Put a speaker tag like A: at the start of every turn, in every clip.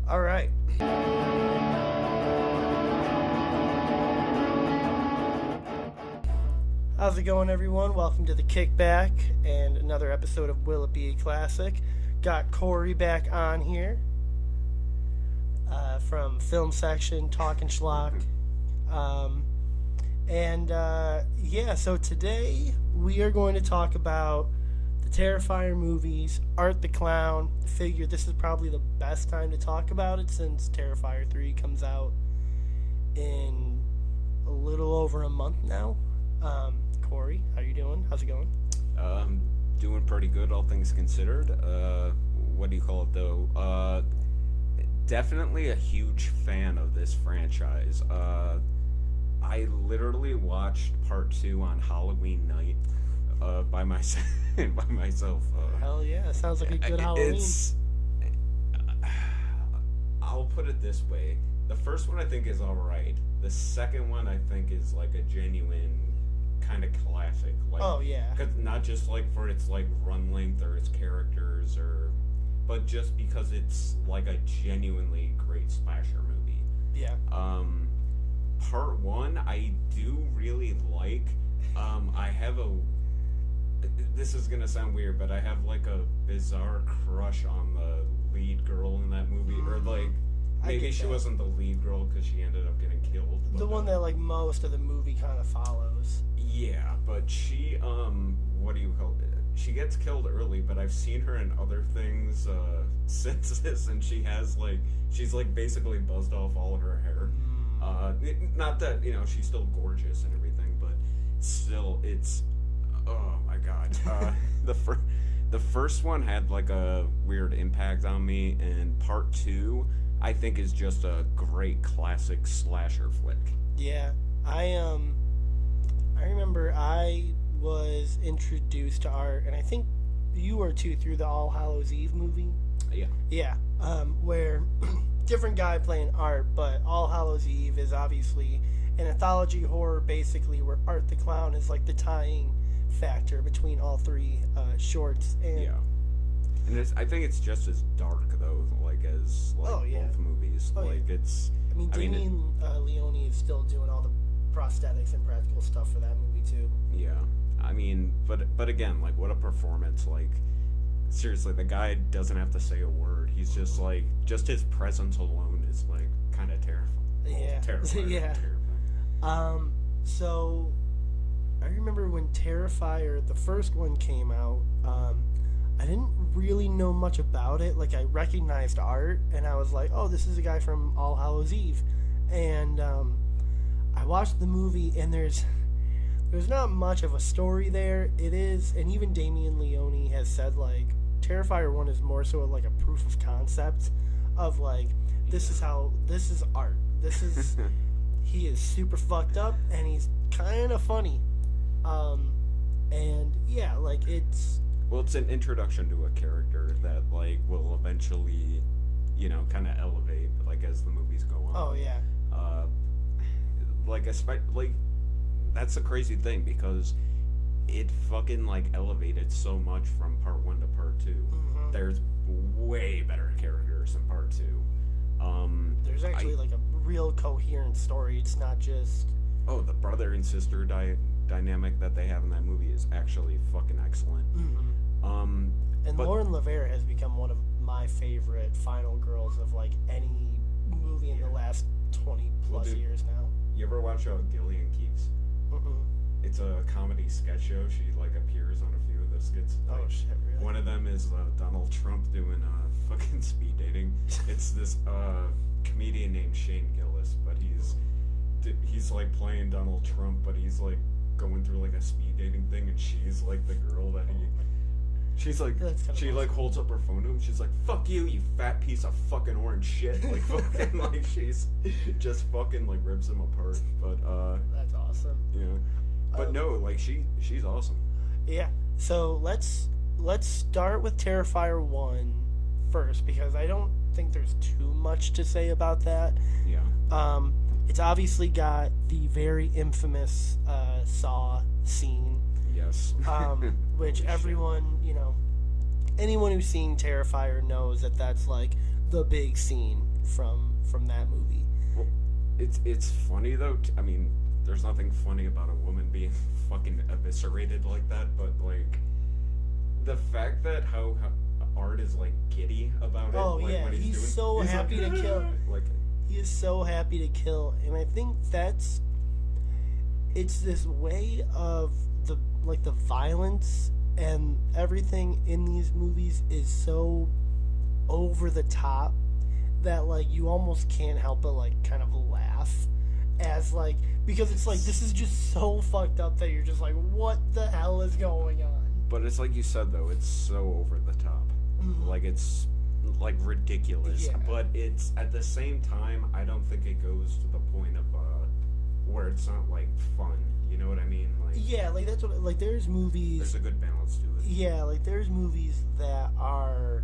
A: All right. How's it going, everyone? Welcome to the Kickback and another episode of Will It Be a Classic. Got Cory back on here from Film Section, Talking Schlock. So today we are going to talk about the Terrifier movies, Art the Clown. Figure this is probably the best time to talk about it since Terrifier 3 comes out in a little over a month now. Cory, how you doing? How's it going?
B: Doing pretty good, all things considered. What do you call it, though? Definitely a huge fan of this franchise. I literally watched part 2 on Halloween night by myself.
A: Hell yeah, sounds like a good Halloween.
B: I'll put it this way. The first one I think is alright. The second one I think is like a genuine kind of classic. Like,
A: oh yeah.
B: Cause not just like for its like run length or its characters but just because it's like a genuinely great slasher movie.
A: Yeah.
B: Part 1 I do really like. I have this is gonna sound weird, but I have like a bizarre crush on the lead girl in that movie, or like maybe she wasn't the lead girl because she ended up getting killed.
A: The one that like most of the movie kind of follows.
B: Yeah, but she what do you call it? She gets killed early, but I've seen her in other things since this, and she's like basically buzzed off all of her hair. Not that she's still gorgeous and everything, but still, it's oh my god. The first one had like a weird impact on me, and part 2 I think is just a great classic slasher flick.
A: Yeah, I remember I was introduced to art, and I think you were too, through the All Hallows Eve movie. Yeah. Where different guy playing Art, but All Hallows Eve is obviously an anthology horror, basically, where Art the Clown is like the tying factor between all three shorts. And
B: yeah. And I think it's just as dark though, like as both movies. It's.
A: Damien Leone is still doing all the prosthetics and practical stuff for that movie too.
B: Yeah, but again, like, what a performance! Like, seriously, the guy doesn't have to say a word. He's just like, just his presence alone is like kind of terrifying.
A: Yeah,
B: terrifying.
A: Yeah.
B: Terrifying.
A: So I remember when Terrifier, the first one, came out. I didn't really know much about it. Like, I recognized Art, and I was like, oh, this is a guy from All Hallows Eve. And I watched the movie, and there's not much of a story there. It is, and even Damien Leone has said, like, Terrifier 1 is more so like a proof of concept of, like, this is Art. This is, he is super fucked up, and he's kind of funny. And, yeah, like, it's...
B: Well, it's an introduction to a character that, like, will eventually, kind of elevate, like, as the movies go on.
A: Oh, yeah.
B: That's a crazy thing, because it fucking, like, elevated so much from part 1 to part 2.
A: Mm-hmm.
B: There's way better characters in part 2.
A: There's actually, like, a real coherent story. It's not just...
B: Oh, the brother and sister dynamic that they have in that movie is actually fucking excellent.
A: Mm-hmm. And Lauren Lavera has become one of my favorite final girls of, like, any movie in the last 20 plus years now.
B: You ever watch Gillian Keeps?
A: Mm-mm.
B: It's a comedy sketch show. She, like, appears on a few of the skits. Like,
A: oh shit, really?
B: One of them is Donald Trump doing fucking speed dating. It's this comedian named Shane Gillis, but he's like playing Donald Trump, but he's like going through like a speed dating thing, and she's like the girl that she's like, she like holds up her phone to him. She's like, "Fuck you, you fat piece of fucking orange shit!" Like, fucking, like, she's just fucking like rips him apart. But
A: that's awesome.
B: Yeah, but no, like she's awesome. Yeah.
A: So let's start with Terrifier 1 first, because I don't think there's too much to say about that.
B: Yeah.
A: It's obviously got the very infamous Saw scene.
B: Yes.
A: Which everyone, anyone who's seen Terrifier knows that that's like the big scene from that movie.
B: Well, it's funny though. I mean, there's nothing funny about a woman being fucking eviscerated like that, but like the fact that how Art is like giddy about it.
A: Oh
B: like,
A: yeah,
B: what
A: he's
B: doing.
A: so
B: He's
A: happy
B: like,
A: to kill.
B: Like,
A: He is so happy to kill, and I think it's this way of the violence and everything in these movies is so over the top that like you almost can't help but like kind of laugh as like, because it's like this is just so fucked up that you're just like, what the hell is going on?
B: But it's like you said though, it's so over the top.
A: Mm-hmm.
B: Like it's like ridiculous.
A: Yeah.
B: But it's at the same time, I don't think it goes to the point of where it's not like fun. You know what I mean? Like
A: Yeah, like that's what, like there's movies.
B: there's a good balance to it.
A: Yeah, like there's movies that are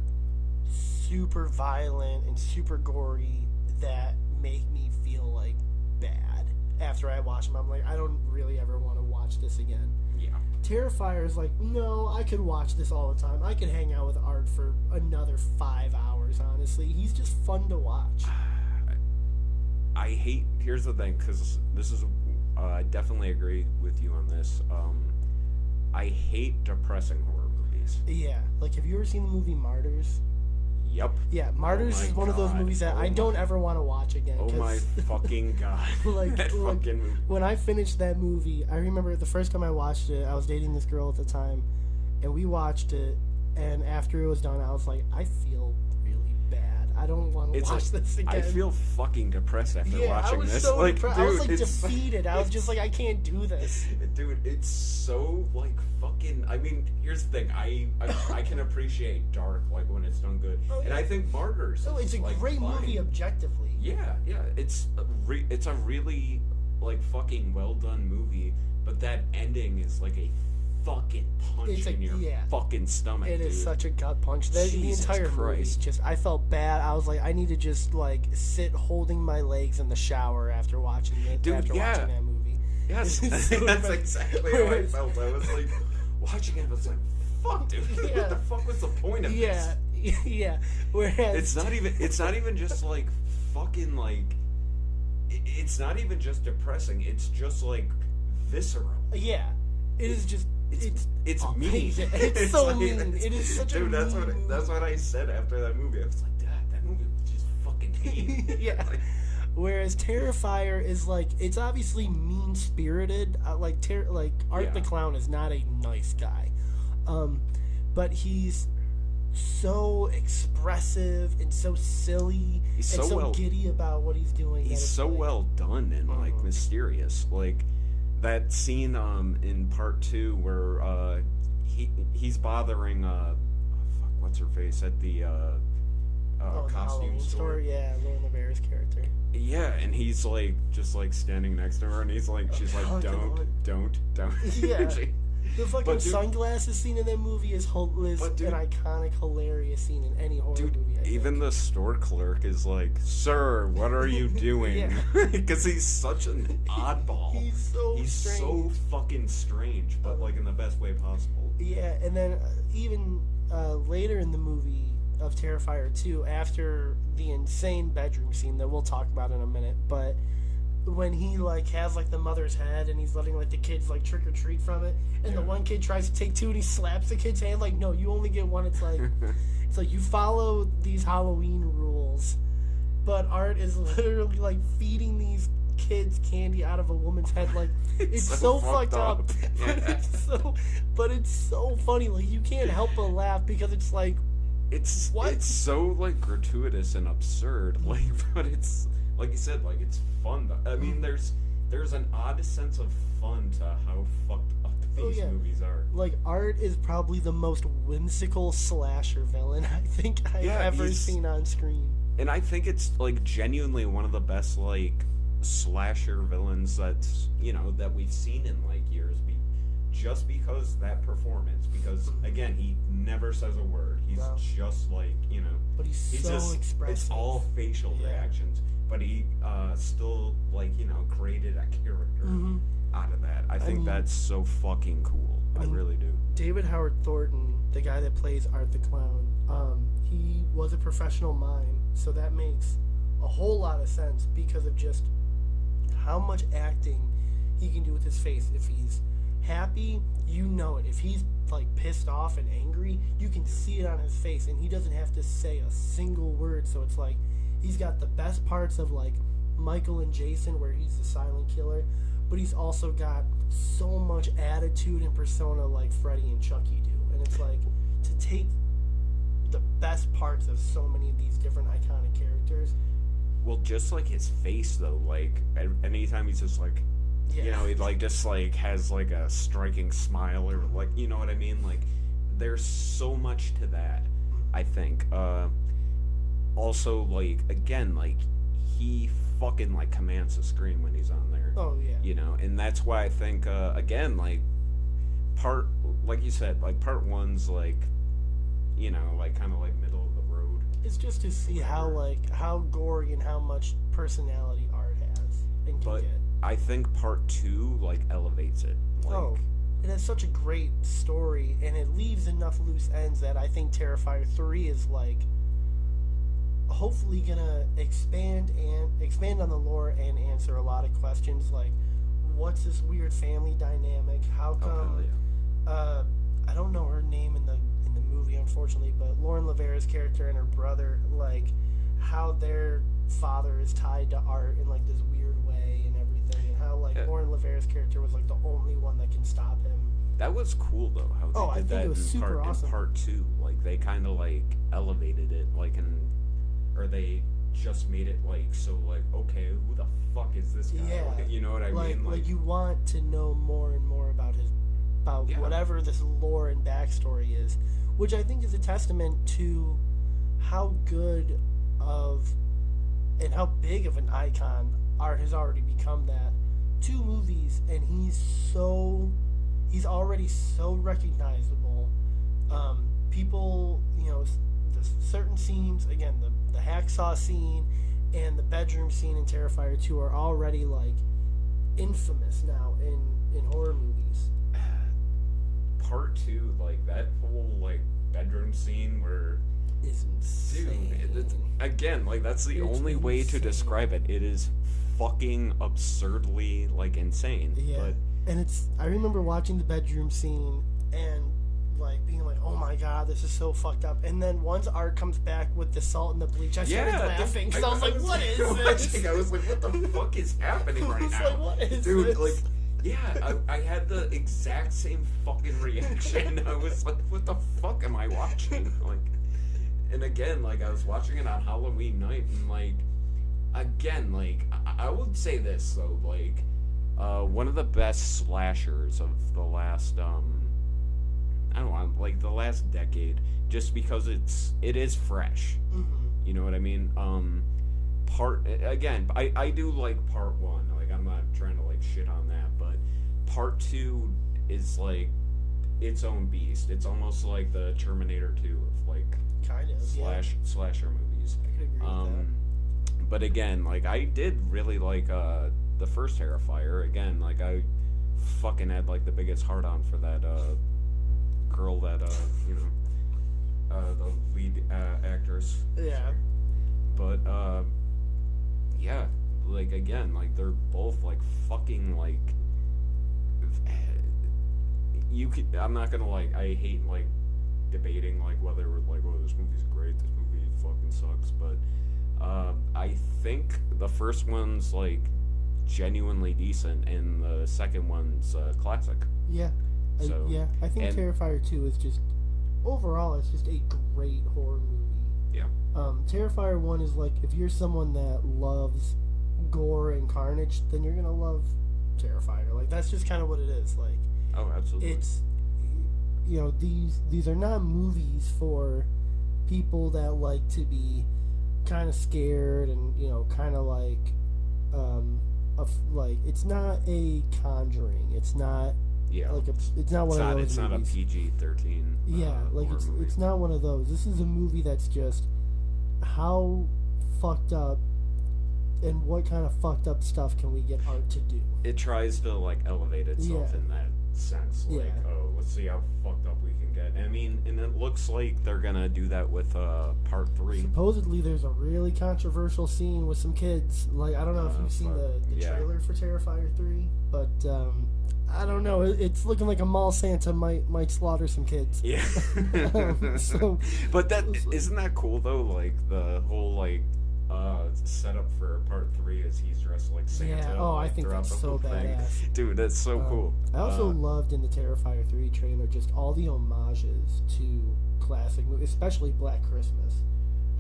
A: super violent and super gory that make me feel like bad after I watch them. I'm like, I don't really ever want to watch this again.
B: Yeah.
A: Terrifier is like, no, I could watch this all the time. I could hang out with Art for another 5 hours, honestly. He's just fun to watch.
B: I hate. Here's the thing, because this is. I definitely agree with you on this. I hate depressing horror movies.
A: Yeah, like have you ever seen the movie Martyrs?
B: Yep.
A: Yeah, Martyrs
B: Oh my
A: is one of those
B: God.
A: movies that
B: Oh
A: I don't
B: my-
A: ever want to watch again.
B: Oh
A: 'cause
B: my fucking god! That fucking movie.
A: when I finished that movie, I remember the first time I watched it, I was dating this girl at the time, and we watched it, and after it was done, I was like, I feel really bad. I don't want to watch this again.
B: I feel fucking depressed after watching
A: I was
B: this.
A: so
B: like,
A: depressed.
B: dude,
A: I was like
B: it's
A: defeated. I was just like, I can't do this.
B: Dude, it's so like fucking. I mean, here's the thing. I can appreciate dark like when it's done good,
A: Oh, yeah.
B: and I think Martyrs.
A: Oh, it's
B: is,
A: a
B: like,
A: great
B: fine.
A: movie objectively.
B: Yeah, it's a really like fucking well done movie, but that ending is like a fucking punch in your fucking stomach.
A: It is
B: dude.
A: such a gut punch. The
B: Jesus
A: entire
B: Christ.
A: movie, just I felt bad. I was like, I need to just like sit holding my legs in the shower after watching it.
B: Dude,
A: after
B: yeah.
A: watching that movie.
B: Yes,
A: It's so
B: that's
A: bad.
B: exactly how I felt. I was like watching it. I was like, "Fuck, dude!
A: Yeah.
B: What the fuck was the point of
A: Yeah,
B: this?"
A: yeah. Whereas
B: It's not even just like fucking like. It's not even just depressing. It's just like visceral.
A: yeah, it is just
B: It's mean.
A: amazing. It's so
B: like-
A: mean. It is such
B: dude,
A: a
B: that's
A: mean movie.
B: that's what I said after that movie. I was like, that movie was just fucking mean.
A: Yeah.
B: Like,
A: Whereas Terrifier is like, it's obviously mean spirited. Like Art
B: Yeah.
A: the Clown is not a nice guy, but he's so expressive and so silly
B: He's
A: and
B: so
A: so
B: well-
A: giddy about what he's doing. that
B: he's
A: it's
B: so
A: like-
B: well done and like
A: Mhm.
B: mysterious. Like that scene in part 2 where he's bothering fuck, what's her face at the
A: Oh, the
B: costume
A: Halloween
B: store.
A: Yeah, Lauren LeBare's character.
B: Yeah, and he's like just like standing next to her, and he's like, she's like,
A: Oh, come
B: don't.
A: Yeah.
B: She-
A: The fucking
B: But dude-
A: sunglasses scene in that movie is
B: But dude-
A: an iconic, hilarious scene in any horror
B: Dude,
A: movie. I
B: even
A: think.
B: the store clerk is like, "Sir, what are you doing?"
A: Yeah.
B: Because he's such an oddball.
A: He's so
B: He's so
A: strange.
B: fucking strange, but like in the best way possible.
A: Yeah, and then even later in the movie of Terrifier 2, after the insane bedroom scene that we'll talk about in a minute, but when he like has like the mother's head and he's letting like the kids like trick or treat from it, and the
B: Yeah.
A: one kid tries to take two and he slaps the kid's hand like, no, you only get one. It's like it's like you follow these Halloween rules, but Art is literally like feeding these kids candy out of a woman's head. Like it's so fucked up.
B: Yeah.
A: But it's so funny. Like you can't help but laugh because it's like,
B: It's
A: What?
B: it's so like gratuitous and absurd. Like, but it's like you said, like it's fun. I mean, there's an odd sense of fun to how fucked up
A: Oh,
B: these
A: yeah.
B: movies are.
A: like Art is probably the most whimsical slasher villain I think I've
B: Yeah,
A: ever
B: he's-
A: seen on screen.
B: And I think it's like genuinely one of the best like slasher villains that's that we've seen in like years. Just because that performance, because again he never says a word. He's
A: No.
B: just like
A: But he's so
B: just
A: expressive.
B: It's all facial
A: Yeah.
B: reactions, but he still like created a character
A: Mhm.
B: out of that. I think
A: mean-
B: that's so fucking cool. I
A: mean,
B: really do.
A: David Howard Thornton, the guy that plays Art the Clown, he was a professional mime, so that makes a whole lot of sense because of just how much acting he can do with his face. If he's happy, you know it. If he's like pissed off and angry, you can see it on his face, and he doesn't have to say a single word. So it's like he's got the best parts of like Michael and Jason, where he's the silent killer, but he's also got so much attitude and persona like Freddy and Chucky do. And it's like to take the best parts of so many of these different iconic characters.
B: Well, just like his face though, like anytime he's just like, you know, he like just like has like a striking smile or like, you know what I mean? Like there's so much to that, I think. Also, like again, like he fucking like commands the screen when he's on there.
A: Oh yeah.
B: You know, and that's why I think again, like like you said, like part one's like, you know, like kind of like middle of the road.
A: It's just to see how gory and how much personality art has and can get.
B: I think part two like elevates it. Like,
A: it has such a great story, and it leaves enough loose ends that I think Terrifier 3 is like hopefully gonna expand on the lore and answer a lot of questions like what's this weird family dynamic? How come I don't know her name in the movie, unfortunately, but Lauren Lavera's character and her brother, like how their father is tied to art in like this weird way and everything, and how like Lauren Lavera's character was like the only one that can stop him.
B: That was cool though. How they did that in part two. Like they kind of like elevated it, like or they just made it like so like okay, who the fuck is this guy?
A: Yeah,
B: like, you know what I mean?
A: Like you want to know more and more about whatever this lore and backstory is, which I think is a testament to how good of and how big of an icon art has already become. That 2 movies and he's already so recognizable. People, you know, the certain scenes, again, the hacksaw scene and the bedroom scene in Terrifier 2 are already like infamous now in horror movies.
B: Part 2, like that whole like bedroom scene where
A: is insane.
B: Dude, again, like that's the only way to describe it. It is fucking absurdly like insane.
A: Yeah.
B: But
A: and I remember watching the bedroom scene and like being like, oh my god, this is so fucked up. And then once Art comes back with the salt and the bleach, I started laughing because I was like, what is this?
B: I was like, what the fuck is happening right now?
A: Like, what is
B: dude,
A: this?
B: Like, yeah, I had the exact same fucking reaction. I was like, what the fuck am I watching? Like, and again, like I was watching it on Halloween night, and like, again, like I would say this though, like, one of the best slashers of the last I don't know, like the last decade, just because it is fresh.
A: Mm-hmm.
B: You know what I mean? I do like part 1. Like I'm not trying to like shit on that, but part 2 is like its own beast. It's almost like the Terminator 2 of like
A: kind of
B: slasher movies.
A: I could agree with that.
B: But again, like I did really like the first Terrifier. Again, like I fucking had like the biggest hard on for that girl that you know, the lead actress.
A: Yeah.
B: But yeah, like again, like they're both like fucking like you could. I'm not gonna like. I hate like debating like whether like, oh, this movie's great, this movie fucking sucks, but I think the first one's like genuinely decent and the second one's classic.
A: Yeah.
B: So,
A: I think Terrifier 2 is just overall it's just a great horror movie.
B: Yeah.
A: Terrifier 1 is like, if you're someone that loves gore and carnage, then you're gonna love Terrifier. Like that's just kind of what it is. Like,
B: oh, absolutely.
A: It's, you know, these are not movies for people that like to be kind of scared and, you know, kind of like like it's not a Conjuring. It's not like it's not one of those.
B: It's
A: movies.
B: not a PG-13.
A: Yeah, like it's not one of those. This is a movie that's just how fucked up and what kind of fucked up stuff can we get art to do.
B: It tries to like elevate itself in that sense. Like, oh, let's see how fucked up we can don't get. I mean, and it looks like they're gonna do that with part 3.
A: Supposedly, there's a really controversial scene with some kids. Like, I don't know if you've seen the trailer for Terrifier 3, but I don't know. It's looking like a mall Santa might slaughter some kids.
B: Yeah. But isn't that cool though? Like the whole setup for part 3 is he's dressed like Santa.
A: Yeah. Oh, I think that's so badass,
B: dude. That's so cool.
A: I also loved in the Terrifier 3 trailer just all the homages to classic movies, especially Black Christmas.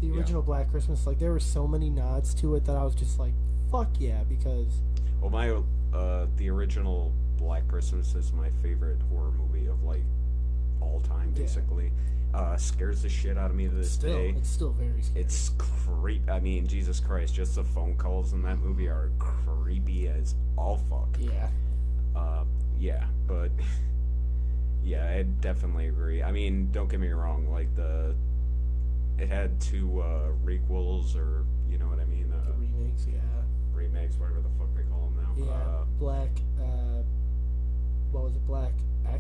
A: The original Black Christmas, like there were so many nods to it that I was just like, fuck yeah, because
B: the original Black Christmas is my favorite horror movie of like all time, basically. Scares the shit out of me to this day.
A: It's still very scary.
B: It's creepy. I mean, Jesus Christ, just the phone calls in that movie are creepy as all fuck.
A: Yeah.
B: But yeah, I definitely agree. I mean, don't get me wrong, like it had 2 requels, or you know what I mean?
A: The remakes,
B: remakes, whatever the fuck they call them now.
A: Yeah, Black, what was it, Black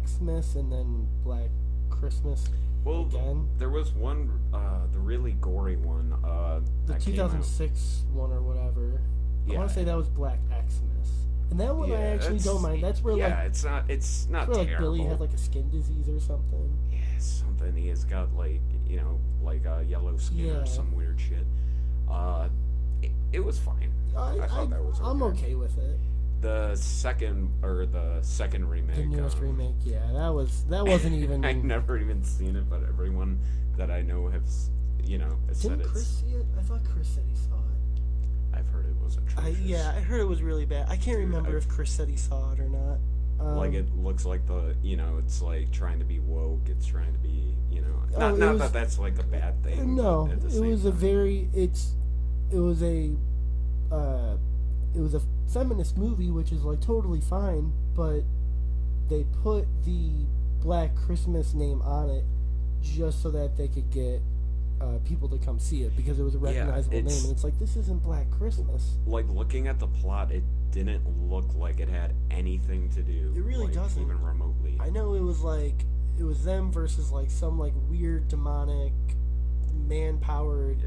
A: Xmas, and then Black Christmas again?
B: There was one, the really gory one.
A: The 2006 one or whatever. I want to say that was Black Xmas. And that one I actually don't mind. That's where
B: it's not
A: where, like,
B: terrible.
A: Billy had like a skin disease or something.
B: Yeah, something. He has got like yellow skin or some weird shit. It was fine. I thought that was okay.
A: I'm okay with it.
B: The second remake.
A: The newest remake, that wasn't even.
B: I've never even seen it, but everyone that I know has said
A: Didn't Chris see it? I thought Chris said he saw it.
B: I've heard it was atrocious.
A: I heard it was really bad. I can't remember if Chris said he saw it or not.
B: Like it looks like it's like trying to be woke. It's trying to be, not that that's like a bad thing.
A: No,
B: at the
A: it
B: same
A: was
B: time.
A: it was a feminist movie, which is like totally fine, but they put the Black Christmas name on it just so that they could get people to come see it, because it was a recognizable name, and it's like, this isn't Black Christmas.
B: Like, looking at the plot, it didn't look like it had anything to do.
A: It really doesn't,
B: even remotely.
A: I know it was them versus like some like weird demonic man-powered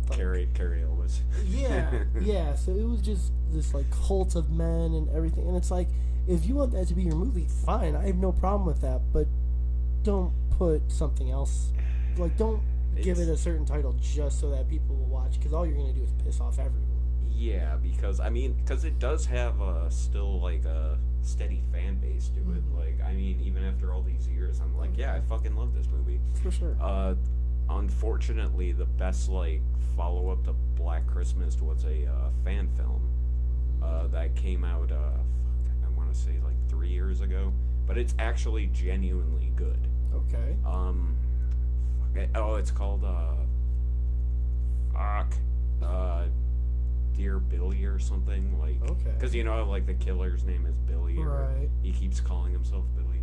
B: Cory Ellis.
A: Yeah. So it was just this like cult of men and everything, and it's like, if you want that to be your movie, fine, I have no problem with that, but don't put something else. Like, don't give it a certain title just so that people will watch, because all you're gonna do is piss off everyone.
B: Yeah, because it does have still like a steady fan base to it. Like, I mean, even after all these years, I'm like, I fucking love this movie.
A: For sure.
B: Unfortunately, the best like follow up to Black Christmas was a fan film that came out. I want to say like 3 years ago, but it's actually genuinely good.
A: Okay.
B: It's called Dear Billy or something, like,
A: okay,
B: because like the killer's name is Billy,
A: right?
B: He keeps calling himself Billy.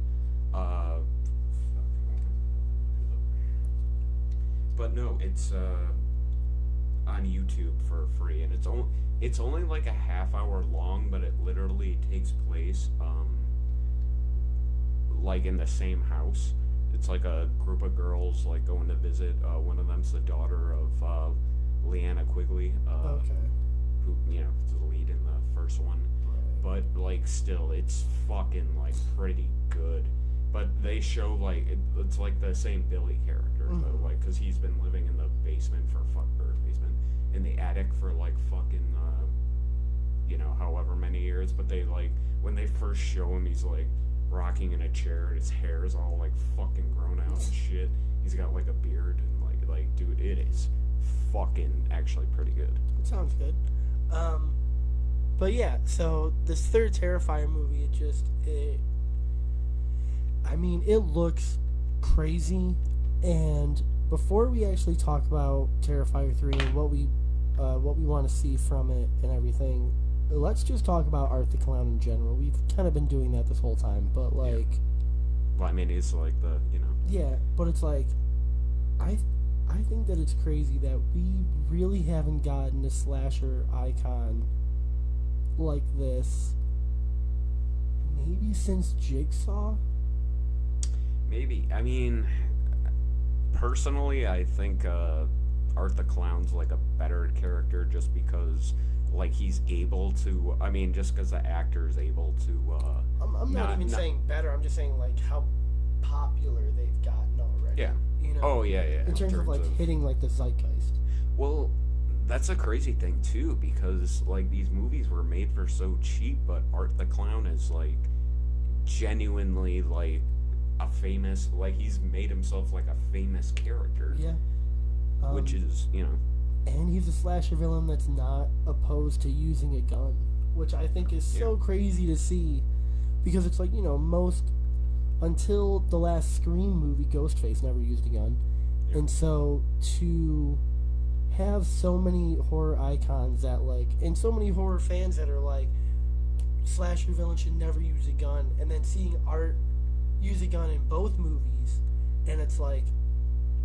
B: But no, it's on YouTube for free, and it's only like a half hour long, but it literally takes place like in the same house. It's like a group of girls like going to visit. One of them's the daughter of Leanna Quigley, who is the lead in the first one. Right. But like, still, it's fucking like pretty good. But they show like it's like the same Billy character, though, like, because he's been living in the basement in the attic for like fucking however many years. But they like, when they first show him, he's like rocking in a chair, and his hair is all like fucking grown out and shit. He's got like a beard, and like dude, it is fucking actually pretty good.
A: It sounds good. But yeah, so this third Terrifier movie, it looks crazy. And before we actually talk about Terrifier 3 and what we want to see from it and everything, let's just talk about Art the Clown in general. We've kind of been doing that this whole time, but like... Yeah.
B: Well, I mean, it's like the,
A: Yeah, but it's like, I think that it's crazy that we really haven't gotten a slasher icon like this maybe since Jigsaw?
B: maybe. I mean, personally, I think Art the Clown's like a better character just because like he's able to. I mean, just because the actor is able to.
A: I'm not even saying better. I'm just saying like how popular they've gotten already.
B: Yeah.
A: You know.
B: Oh yeah, yeah.
A: In terms of like hitting like the zeitgeist.
B: Well, that's a crazy thing too because like these movies were made for so cheap, but Art the Clown is like genuinely like a famous, like he's made himself like a famous character.
A: Yeah.
B: Which is, you know.
A: And he's a slasher villain that's not opposed to using a gun, which I think is so crazy to see, because it's like, you know, most until the last Scream movie, Ghostface never used a gun, and so to have so many horror icons that like, and so many horror fans that are like, slasher villain should never use a gun, and then seeing Art use a gun in both movies, and it's like,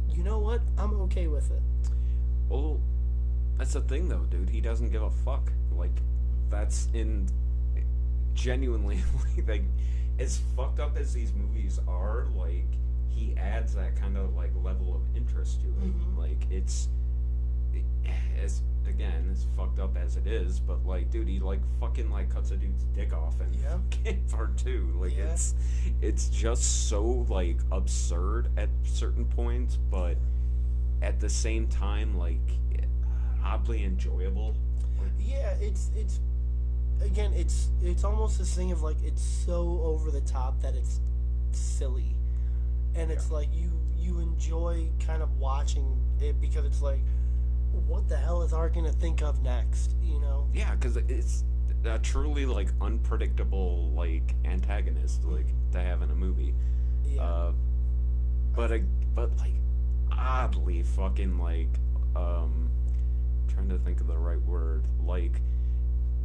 A: you know what? I'm okay with it.
B: Well, that's the thing though, dude. He doesn't give a fuck. Like, that's in genuinely like as fucked up as these movies are. Like, he adds that kind of like level of interest to it.
A: Mm-hmm.
B: Like, it's as again as fucked up as it is, but like, dude, he like fucking like cuts a dude's dick off in part 2. Like, it's just so like absurd at certain points, but at the same time, like, oddly enjoyable.
A: Yeah, it's again, it's almost this thing of like, it's so over the top that it's silly, and it's like you enjoy kind of watching it because it's like, what the hell is Art gonna think of next? You know?
B: Yeah, because it's a truly like unpredictable like antagonist like to have in a movie.
A: Yeah.
B: But like oddly fucking like trying to think of the right word, like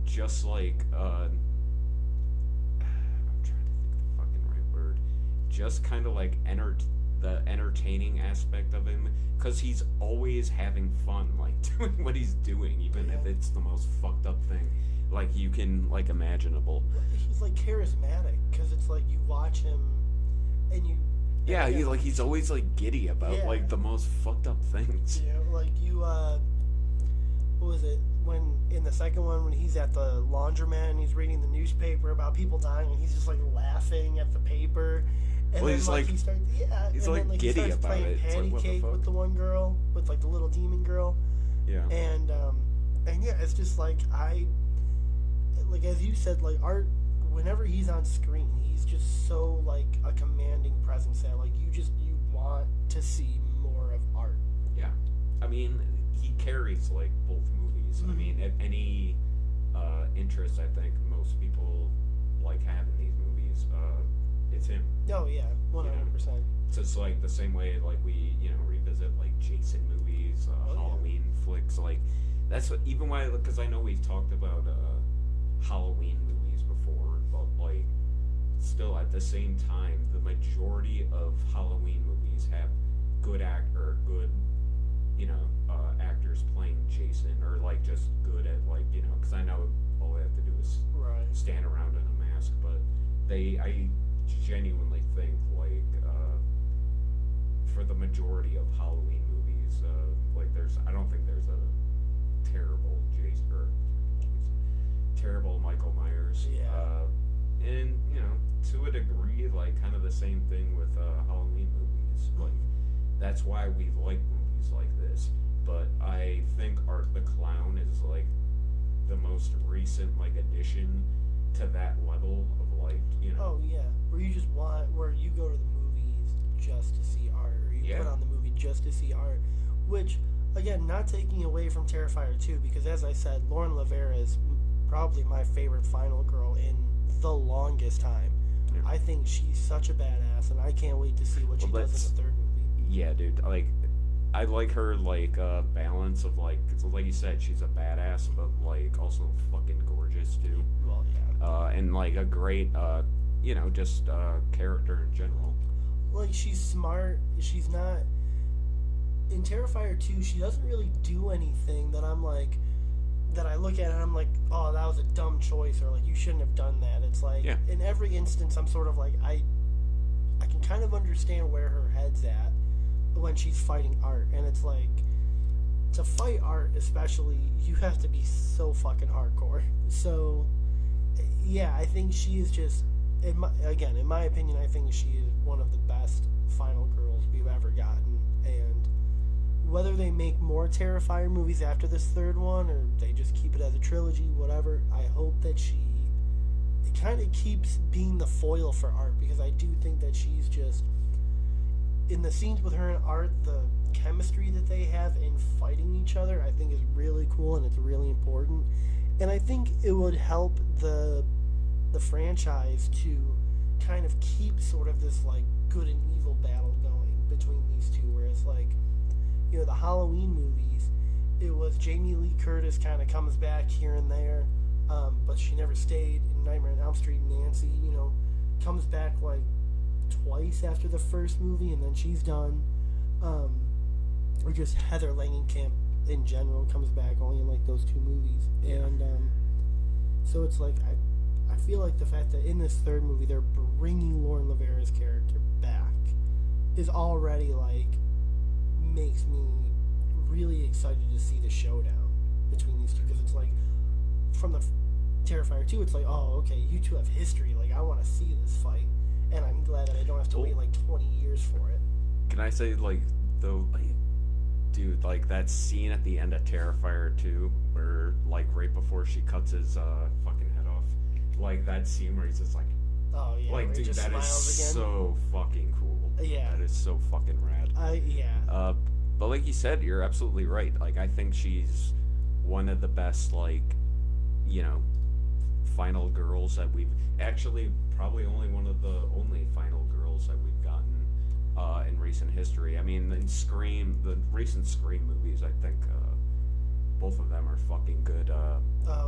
B: just like I'm trying to think of the fucking right word, just kind of like the entertaining aspect of him, because he's always having fun like doing what he's doing, even if it's the most fucked up thing like you can like imaginable.
A: He's like charismatic because it's like you watch him and you.
B: Yeah, he's always like giddy about like the most fucked up things.
A: Yeah, like you. What was it when in the second one when he's at the laundromat and he's reading the newspaper about people dying and he's just like laughing at the paper. And
B: well,
A: then,
B: he's like
A: he starts,
B: he's
A: and
B: like
A: then,
B: giddy
A: he starts
B: about
A: playing
B: it.
A: Patty
B: It's like,
A: cake with the one girl, with like the little demon girl.
B: Yeah.
A: And yeah, it's just like like as you said, like Art, whenever he's on screen, he's just so like a commanding presence that like you want to see more of Art.
B: Yeah, I mean he carries like both movies. I mean, if any interest I think most people like have in these movies, it's him.
A: Oh yeah, 100%.
B: It's just like the same way like we revisit like Jason movies, Halloween flicks. Like that's what, even why, because I know we've talked about Halloween movies before, but like still at the same time, the majority of Halloween movies have good actors playing Jason, or like just good at like because I know all they have to do is stand around in a mask, but I genuinely think like for the majority of Halloween movies, like I don't think there's a terrible terrible Michael Myers. And to a degree, like kind of the same thing with Halloween movies. Like that's why we like movies like this. But I think Art the Clown is like the most recent like addition to that level of like
A: Oh yeah, where you go to the movies just to see Art, or you put on the movie just to see Art, which again, not taking away from Terrifier 2, because as I said, Lauren Lavera is probably my favorite final girl in the longest time. Yeah. I think she's such a badass, and I can't wait to see what she does in the third movie.
B: Yeah, dude. Like, I like her like balance of like, cause like you said, she's a badass, but like also fucking gorgeous too.
A: Well, yeah.
B: And like a great, just character in general.
A: Like, she's smart. She's not in Terrifier 2. She doesn't really do anything that I'm like, that I look at it and I'm like, oh, that was a dumb choice, or like you shouldn't have done that. It's like in every instance I'm sort of like, I can kind of understand where her head's at when she's fighting Art, and it's like, to fight Art especially, you have to be so fucking hardcore. So yeah, I think she is just, in my opinion, I think she is one of the best final girls we've ever gotten. And whether they make more Terrifier movies after this third one, or they just keep it as a trilogy, whatever, I hope that it kind of keeps being the foil for Art, because I do think that she's just, in the scenes with her and Art, the chemistry that they have in fighting each other, I think is really cool, and it's really important. And I think it would help the franchise to kind of keep sort of this like good and evil battle going between these two, whereas like, you know, the Halloween movies, it was Jamie Lee Curtis kind of comes back here and there, but she never stayed. In Nightmare on Elm Street, Nancy, you know, comes back like twice after the first movie, and then she's done. Or just Heather Langenkamp in general comes back only in like those two movies.
B: Yeah.
A: And so it's like, I feel like the fact that in this third movie they're bringing Lauren Lavera's character back is already like, makes me really excited to see the showdown between these two, because it's like, from the Terrifier 2, it's like, oh, okay, you two have history, like, I want to see this fight, and I'm glad that I don't have to wait like 20 years for it.
B: Can I say, like, though, like, dude, like, that scene at the end of Terrifier 2, where, like, right before she cuts his fucking head off, like, that scene where he's just like,
A: oh yeah,
B: like, dude, that is so fucking cool.
A: Yeah,
B: that is so fucking rad.
A: Yeah.
B: But like you said, you're absolutely right. Like, I think she's one of the best, like, you know, final girls that we've actually, probably only one of the only final girls that we've gotten in recent history. I mean, in Scream, the recent Scream movies, I think both of them are fucking good.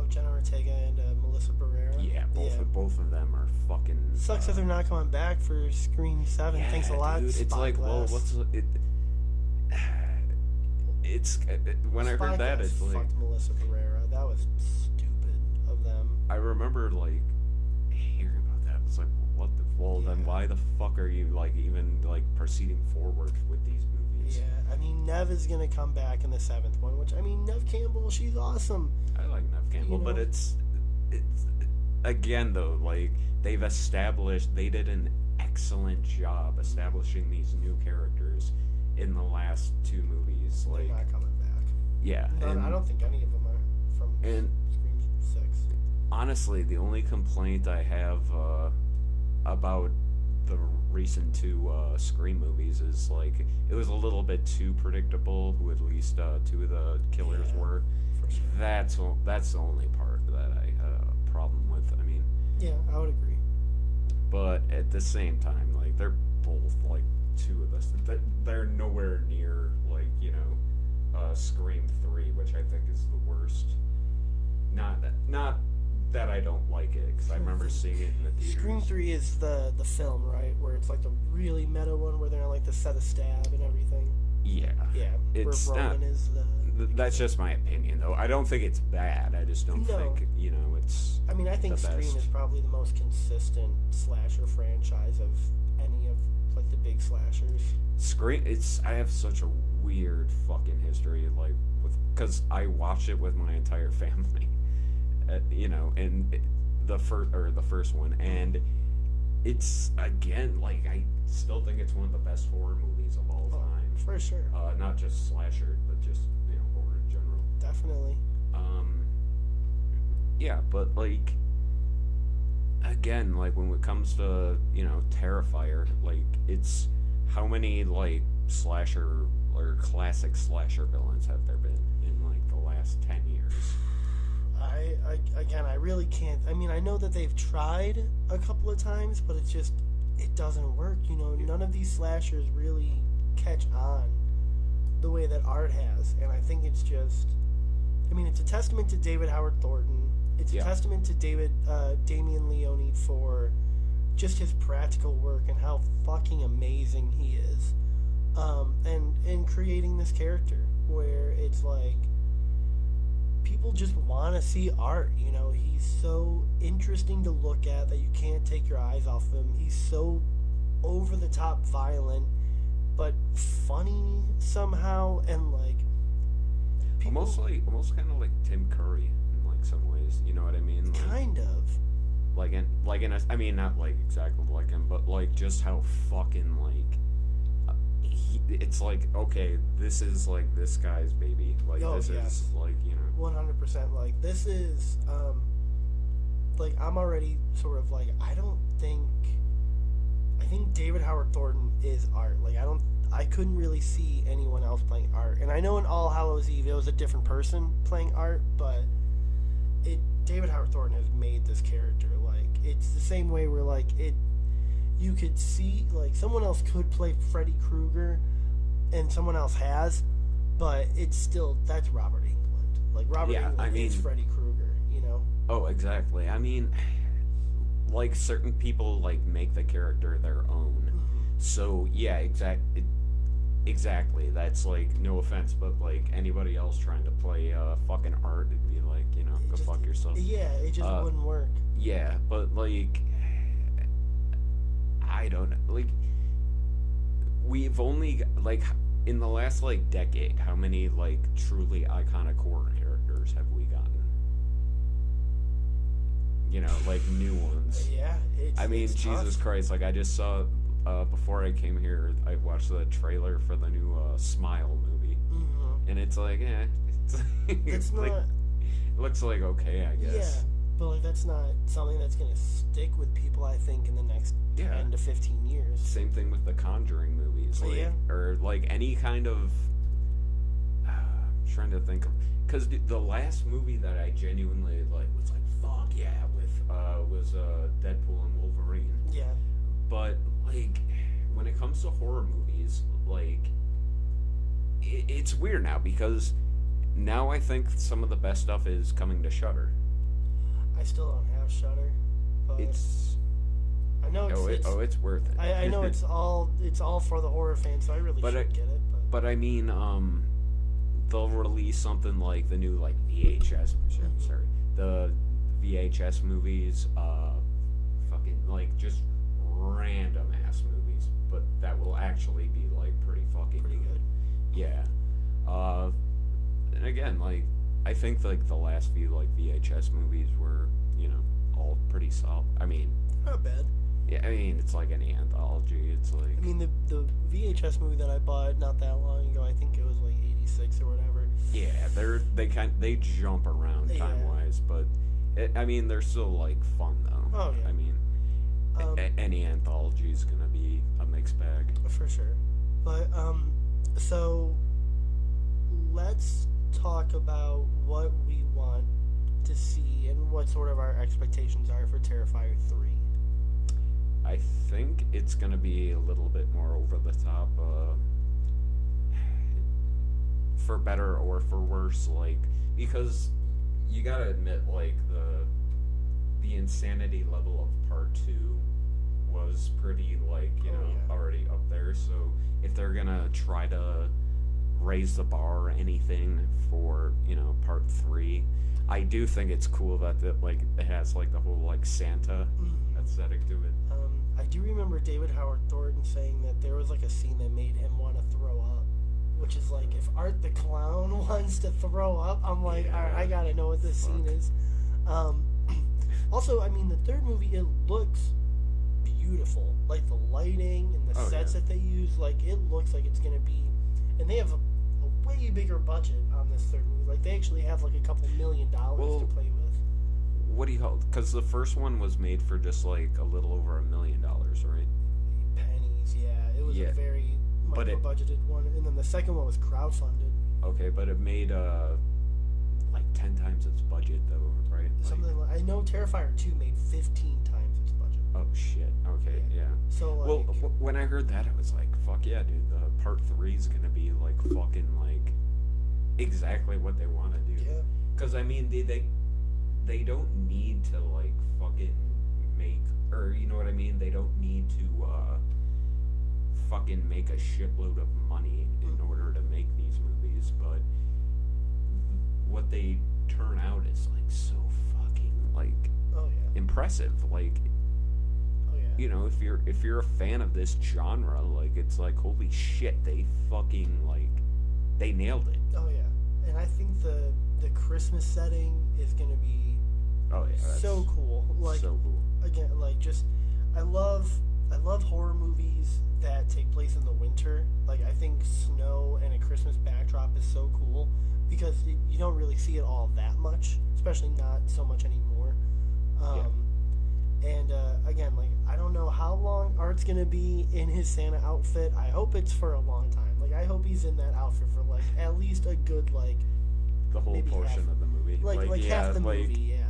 A: Jenna Ortega and Melissa Barrera.
B: Yeah, both of them are fucking.
A: Sucks that they're not coming back for Scream 7.
B: Yeah,
A: Thanks a lot.
B: Dude, it's like, well, what's it? It's when I heard that, it's like,
A: fucked Melissa Barrera. That was stupid of them.
B: I remember like hearing about that. It's like, what the? Well, then why the fuck are you like even like proceeding forward with these movies?
A: Yeah, I mean, Nev is gonna come back in the 7th one, which, I mean, Nev Campbell, she's awesome.
B: I like Nev Campbell,
A: You know?
B: but it's again though, like, they did an excellent job establishing these new characters in the last two movies. Like,
A: They're not coming back.
B: yeah,
A: I don't think any of them are from Scream 6.
B: Honestly, the only complaint I have about the recent two Scream movies is, like, it was a little bit too predictable who at least two of the killers were.
A: For sure.
B: That's the only part that I had a problem with. I mean,
A: Yeah, I would agree.
B: but at the same time, like, they're both like two of us. They're nowhere near, like, you know, Scream 3, which I think is the worst. Not that I don't like it, because I remember seeing it in the theaters.
A: Scream 3 is the film, right? Where it's like the really meta one where they're on like the set of Stab and everything.
B: Yeah.
A: Yeah,
B: It's
A: where Roman
B: not,
A: is the...
B: that's just my opinion, though. I don't think it's bad. I just don't think, you know, it's...
A: I mean, I think
B: the
A: Scream
B: best.
A: is probably the most consistent slasher franchise of any of like the big slashers.
B: Scream, I have such a weird fucking history, like, because I watched it with my entire family, you know, and the first one, and it's, again, like, I still think it's one of the best horror movies of all time.
A: For sure.
B: Not just slasher, but just, you know, horror in general.
A: Definitely.
B: Yeah, but, like, again, like, when it comes to, you know, Terrifier, like, it's how many, like, slasher or classic slasher villains have there been in, like, the last 10 years?
A: I really can't. I mean, I know that they've tried a couple of times, but it's just, it doesn't work. You know, none of these slashers really catch on the way that Art has, and I think it's just, I mean, it's a testament to David Howard Thornton. It's a testament to Damien Leone for just his practical work and how fucking amazing he is, and in creating this character where it's like, people just want to see Art, you know. He's so interesting to look at that you can't take your eyes off him. He's so over the top violent, but funny somehow, and like people,
B: almost kind of like Tim Curry in like some ways. You know what I mean? Like,
A: kind of.
B: I mean, not like exactly like him, but like just how fucking like it's like, okay, this is like this guy's baby. Like this is like, you know,
A: 100%. Like this is like I'm already sort of like I think David Howard Thornton is Art. Like I couldn't really see anyone else playing Art. And I know in All Hallows Eve it was a different person playing Art, but David Howard Thornton has made this character. Like it's the same way where like you could see like someone else could play Freddy Krueger and someone else has, but it's still, that's Robert Englund. Like Robert Englund is Freddy Krueger, you know?
B: Oh, exactly. I mean, like certain people like make the character their own. Mm-hmm. So yeah, exactly. That's like, no offense, but like anybody else trying to play fucking Art, it'd be like, you know, go fuck yourself.
A: Yeah, it just wouldn't work.
B: Yeah, but like, I don't know. Like, we've only like in the last like decade, how many like truly iconic horror characters have we gotten? You know, like new ones.
A: Yeah,
B: I mean,
A: it's
B: Jesus
A: tough.
B: Christ! Like I just saw before I came here, I watched the trailer for the new Smile movie, and it's like,
A: it's
B: like,
A: not.
B: It looks like okay, I guess.
A: Yeah, but like that's not something that's gonna stick with people. I think in the next 10 to 15 years.
B: Same thing with the Conjuring movies, like, or like any kind of. I'm trying to think of, because the last movie that I genuinely like was like fuck yeah was Deadpool and Wolverine.
A: Yeah.
B: But like when it comes to horror movies, like it's weird now because now I think some of the best stuff is coming to Shudder.
A: I still don't have Shudder, but I know
B: it's worth it.
A: I know it's all for the horror fans, so I really should get it.
B: But I mean, they'll release something like the new like VHS. Sorry, the VHS movies, fucking like just random ass movies, but that will actually be like pretty good. Yeah. And again, like I think like the last few like VHS movies were, you know, all pretty solid. I mean,
A: not bad.
B: Yeah, I mean it's like any anthology. It's like,
A: I mean the VHS movie that I bought not that long ago, I think it was like 86 or whatever.
B: Yeah, they jump around time wise, but I mean they're still like fun though.
A: Oh yeah.
B: I mean, any anthology is gonna be a mixed bag
A: for sure. But so let's talk about what we want to see and what sort of our expectations are for Terrifier 3.
B: I think it's gonna be a little bit more over the top, for better or for worse, like, because you gotta admit, like, the insanity level of part 2 was pretty, like, you know, already up there, so if they're gonna try to raise the bar or anything for, you know, part 3, I do think it's cool that it has like the whole like Santa aesthetic to it.
A: I do remember David Howard Thornton saying that there was like a scene that made him want to throw up, which is like, if Art the Clown wants to throw up, I'm like, all right, I gotta know what this scene is. Also, I mean, the third movie, it looks beautiful, like the lighting and the sets that they use, like it looks like it's gonna be, and they have a way bigger budget on this third movie. Like they actually have like a couple $1 million to play with.
B: What do you call it? Because the first one was made for just like a little over $1 million, right?
A: Pennies, yeah. It was a very micro-budgeted one, and then the second one was crowdfunded.
B: Okay, but it made like 10 times its budget, though, right?
A: Something like, I know Terrifier 2 made 15 times its budget.
B: Oh shit! Okay, yeah.
A: So like,
B: well, when I heard that, I was like, "Fuck yeah, dude! The part 3 is gonna be like fucking like exactly what they want to do."
A: Yeah.
B: Because I mean, they don't need to like fucking make, or you know what I mean? They don't need to fucking make a shitload of money in order to make these movies, but what they turn out is like so fucking like impressive. Like, you know, if you're a fan of this genre, like it's like holy shit, they fucking like they nailed it.
A: Oh yeah, and I think the Christmas setting is gonna be
B: Oh yeah, that's
A: so cool. Like
B: so cool.
A: again, like just I love horror movies that take place in the winter. Like I think snow and a Christmas backdrop is so cool because you don't really see it all that much, especially not so much anymore. And again, like I don't know how long Art's gonna be in his Santa outfit. I hope it's for a long time. Like I hope he's in that outfit for like at least a good like
B: The whole
A: maybe
B: portion
A: half,
B: of the movie,
A: like
B: yeah,
A: half the
B: like,
A: movie. Yeah.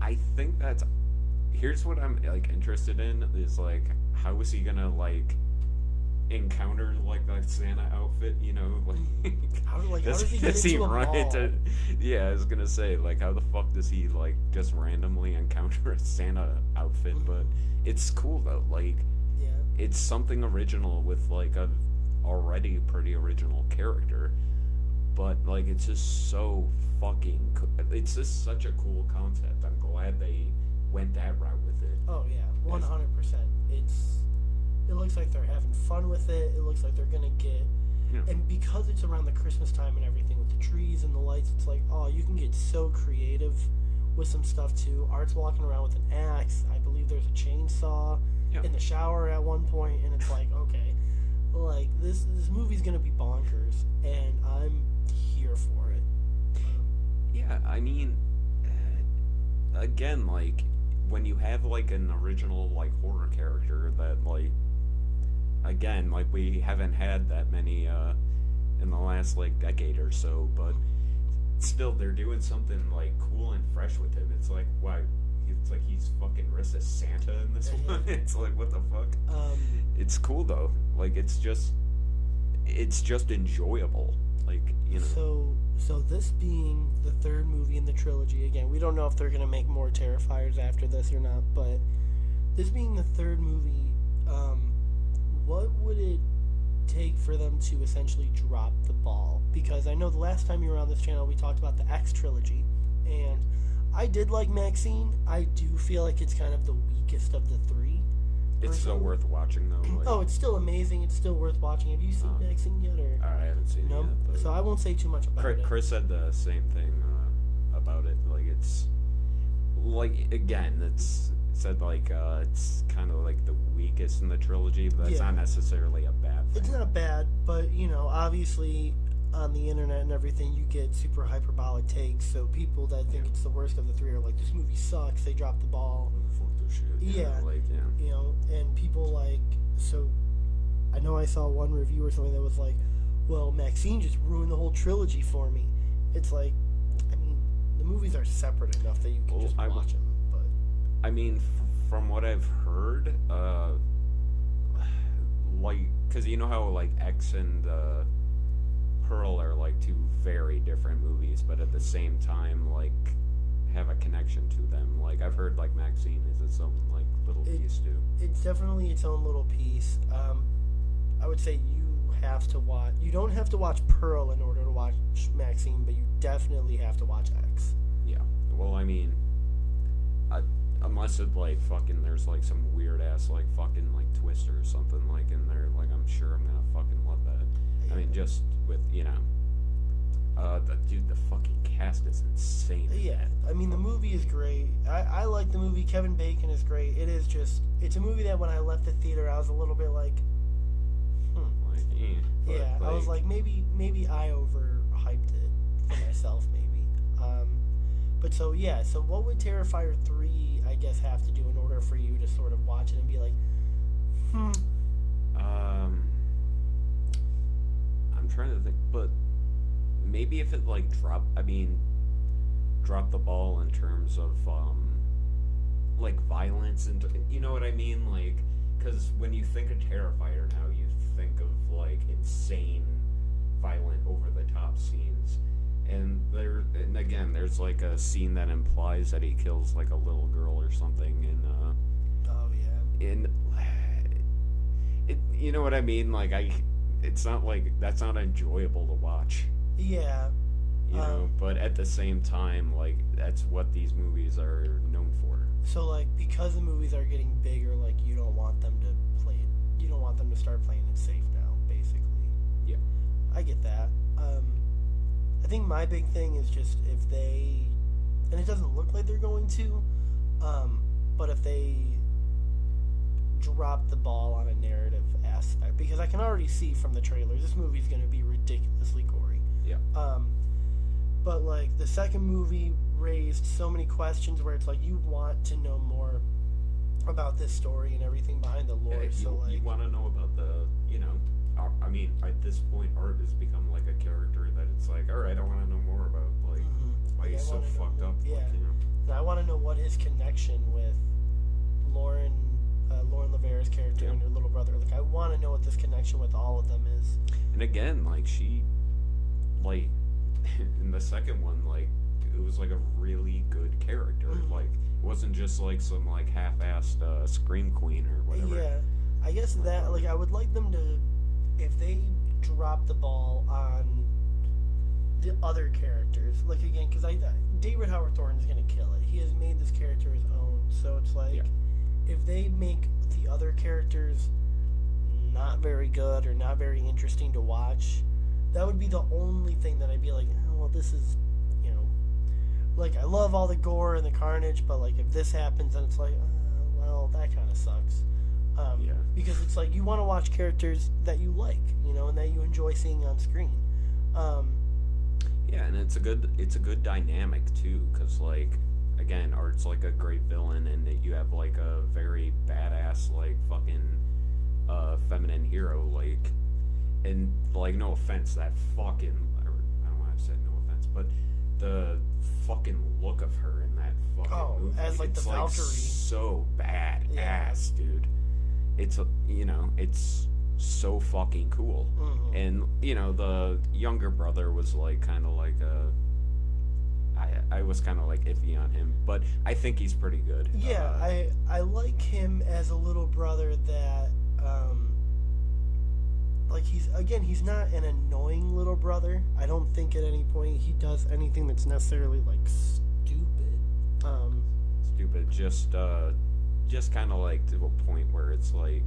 B: I think that's here's what I'm like interested in is like how is he gonna like encounter like the Santa outfit, you know, like
A: How does he get into a mall?
B: Yeah, I was gonna say like how the fuck does he like just randomly encounter a Santa outfit? But it's cool though, like
A: Yeah.
B: it's something original with like a already pretty original character, but like it's just so fucking it's just such a cool concept. I'm glad they went that route with it.
A: Oh yeah, 100%. It looks like they're having fun with it. It looks like they're gonna get,
B: Yeah.
A: and because it's around the Christmas time and everything with the trees and the lights, it's like, oh, you can get so creative with some stuff too. Art's walking around with an axe. I believe there's a chainsaw
B: Yeah.
A: in the shower at one point, and it's like, okay, like this movie's gonna be bonkers, and I'm here for it.
B: Yeah, I mean, again, like when you have like an original like horror character that like, again, like we haven't had that many in the last like decade or so, but still they're doing something like cool and fresh with him. It's like why. It's like he's fucking dressed as Santa in this one. It's like what the fuck. It's cool though. Like it's just enjoyable. Like you know.
A: So this being the third movie in the trilogy, again, we don't know if they're gonna make more Terrifiers after this or not, but this being the third movie, what would it take for them to essentially drop the ball? Because I know the last time you were on this channel, we talked about the X trilogy, and I did like Maxine. I do feel like it's kind of the weakest of the three.
B: It's still worth watching though. Like,
A: oh, it's still amazing. It's still worth watching. Have you seen Maxine yet? Or
B: I haven't seen it yet. But
A: so I won't say too much about it.
B: Chris said the same thing about it. Like it's like again, it's said like it's kind of like the weakest in the trilogy, but that's not necessarily a bad thing.
A: It's not bad, but you know, obviously on the internet and everything, you get super hyperbolic takes. So people that think it's the worst of the three are like, "This movie sucks. They dropped the ball."
B: Fuck this shit.
A: You know, and people like so. I know I saw one review or something that was like, "Well, Maxine just ruined the whole trilogy for me." It's like, I mean, the movies are separate enough that you can just watch them. But
B: I mean, from what I've heard, like, because you know how like X and Pearl are like two very different movies, but at the same time, like, have a connection to them. Like, I've heard like Maxine is its own like little piece too.
A: It's definitely its own little piece. I would say you have to watch. You don't have to watch Pearl in order to watch Maxine, but you definitely have to watch X.
B: Yeah. Well, I mean, unless it like fucking there's like some weird ass like fucking like twist or something like in there, like I'm sure I'm gonna fucking love that. Yeah. I mean, just with the fucking cast is insane.
A: Yeah, I mean the movie is great. I like the movie. Kevin Bacon is great. It's a movie that when I left the theater I was a little bit like, I was like maybe I overhyped it for myself maybe. But so what would Terrifier 3 I guess have to do in order for you to sort of watch it and be like,
B: I'm trying to think, but maybe if it like drop the ball in terms of like violence and you know what I mean, like because when you think of Terrifier now you think of like insane violent over the top scenes, and again there's like a scene that implies that he kills like a little girl or something in it, you know what I mean, like it's not like that's not enjoyable to watch.
A: Yeah,
B: you know. But at the same time, like, that's what these movies are known for.
A: So, like, because the movies are getting bigger, like, you don't want them to play it. You don't want them to start playing it safe now, basically.
B: Yeah.
A: I get that. I think my big thing is just if they, and it doesn't look like they're going to, but if they drop the ball on a narrative aspect, because I can already see from the trailers this movie's going to be ridiculously gory.
B: Yeah.
A: But like the second movie raised so many questions where it's like you want to know more about this story and everything behind the lore.
B: Yeah,
A: so like
B: you want to know about the, you know, I mean, at this point, Art has become like a character that it's like, all right, I want to know more about, like, why he's so fucked up.
A: Yeah.
B: Like, you know.
A: And I want to know what his connection with Lauren Lavera's character and her little brother. Like, I want to know what this connection with all of them is.
B: And again, like, she, like, in the second one, like, it was like a really good character. Like, it wasn't just like some like half-assed scream queen or whatever.
A: Yeah, I guess that, like, I would like them to, if they drop the ball on the other characters, like, again, because David Howard Thornton's gonna kill it. He has made this character his own, so it's like, if they make the other characters not very good or not very interesting to watch, that would be the only thing that I'd be like, oh, well, this is, you know, like, I love all the gore and the carnage, but, like, if this happens, then it's like, well, that kind of sucks. Because it's like, you want to watch characters that you like, you know, and that you enjoy seeing on screen.
B: Yeah, and it's a good dynamic, too, because, like, again, Art's, like, a great villain, and you have, like, a very badass, like, fucking feminine hero, like, and, like, no offense, that fucking, I don't want to say no offense, but the fucking look of her in that fucking movie,
A: as, like,
B: it's,
A: the Valkyrie.
B: So badass, dude. It's, you know, it's so fucking cool. And, you know, the younger brother was, like, kind of like I was kind of, like, iffy on him, but I think he's pretty good.
A: Yeah, I like him as a little brother that, like, he's not an annoying little brother. I don't think at any point he does anything that's necessarily, like, stupid.
B: Just kind of, like, to a point where it's, like,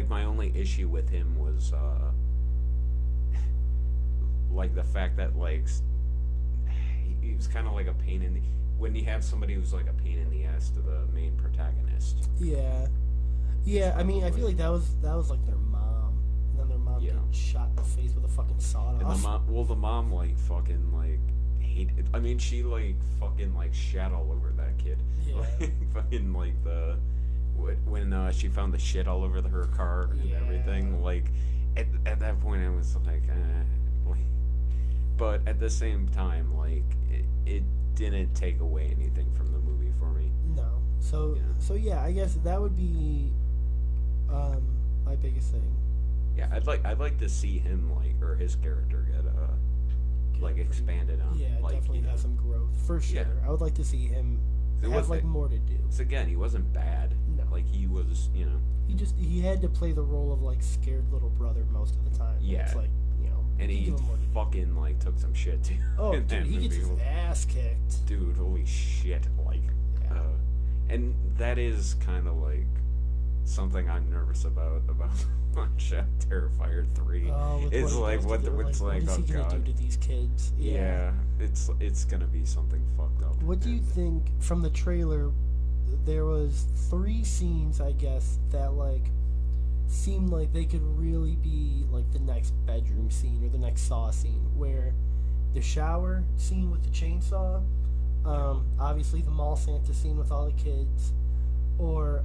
B: my only issue with him was, like, the fact that, like, he was kind of like a pain in the... When you have somebody who's, like, a pain in the ass to the main protagonist.
A: Yeah. Yeah, I mean, I feel like that was like, their mom. And then their mom getting shot in the face with a fucking sawed-off.
B: And the mom, like, fucking, like, hated... I mean, she, like, fucking, like, shat all over that kid.
A: Yeah.
B: Like, fucking, like, when she found the shit all over her car and everything, like, at that point I was like, but at the same time, like, it didn't take away anything from the movie for me.
A: No. So yeah, I guess that would be my biggest thing.
B: Yeah, I'd like to see him, like, or his character get like expanded on.
A: Yeah,
B: like,
A: definitely have some growth for sure.
B: Yeah.
A: I would like to see him have, like, more to do.
B: So again, he wasn't bad.
A: No.
B: Like, he was, you know.
A: He had to play the role of, like, scared little brother most of the time.
B: Yeah.
A: It's like, you know.
B: And he fucking, like, took some shit, too.
A: Oh, dude, he gets his ass kicked.
B: Dude, holy shit. Like, and that is kind of, like, something I'm nervous about Terrifier 3. It's like, what's like,
A: what is he gonna do to these kids?
B: Yeah, it's gonna be something fucked up.
A: What do you think, from the trailer, there was 3 scenes, I guess, that, like, seemed like they could really be, like, the next bedroom scene or the next Saw scene, where the shower scene with the chainsaw, obviously the mall Santa scene with all the kids, or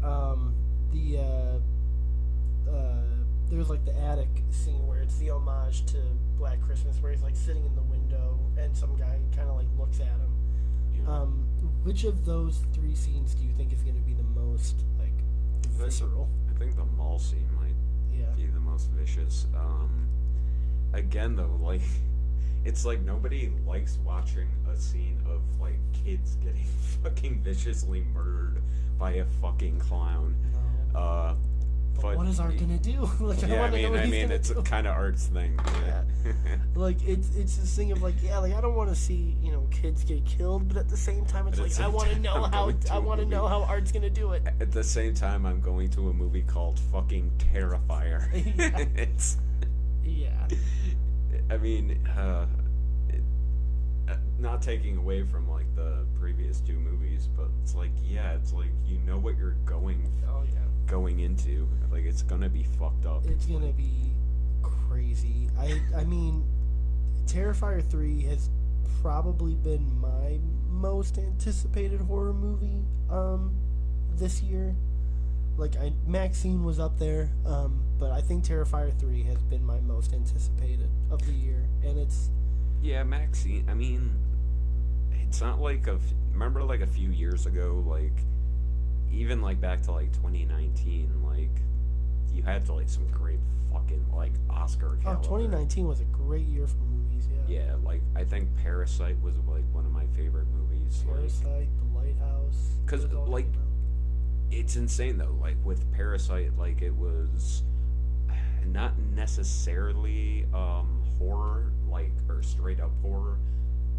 A: there's, like, the attic scene where it's the homage to Black Christmas, where he's, like, sitting in the window and some guy kind of, like, looks at him. Yeah. Which of those 3 scenes do you think is going to be the most, like, visceral?
B: I think the mall scene might be the most vicious. Again, though, like, it's like nobody likes watching a scene of, like, kids getting fucking viciously murdered by a fucking clown.
A: But what is Art gonna do? Like,
B: yeah, I mean, it's
A: do.
B: kind of Art's thing.
A: Yeah. Like, it's this thing of, like, yeah, like, I don't want to see, kids get killed, but at the same time, it's like, I want to know how Art's gonna do it.
B: At the same time, I'm going to a movie called fucking Terrifier.
A: Yeah.
B: It's...
A: Yeah.
B: I mean, not taking away from, like, the previous two movies, but it's like, yeah, it's like, you know what you're going into. Like, it's gonna be fucked up.
A: It's gonna be crazy. I mean, Terrifier 3 has probably been my most anticipated horror movie this year. Like, Maxine was up there, but I think Terrifier 3 has been my most anticipated of the year, and it's...
B: Yeah, Maxine, I mean, it's not like remember, like, a few years ago, like, even, like, back to, like, 2019, like, you had, like, some great fucking, like, Oscar caliber.
A: 2019 was a great year for movies, yeah.
B: Yeah, like, I think Parasite was, like, one of my favorite movies.
A: Parasite,
B: like,
A: The Lighthouse.
B: Because, like, it's insane, though. Like, with Parasite, like, it was not necessarily horror, like, or straight-up horror,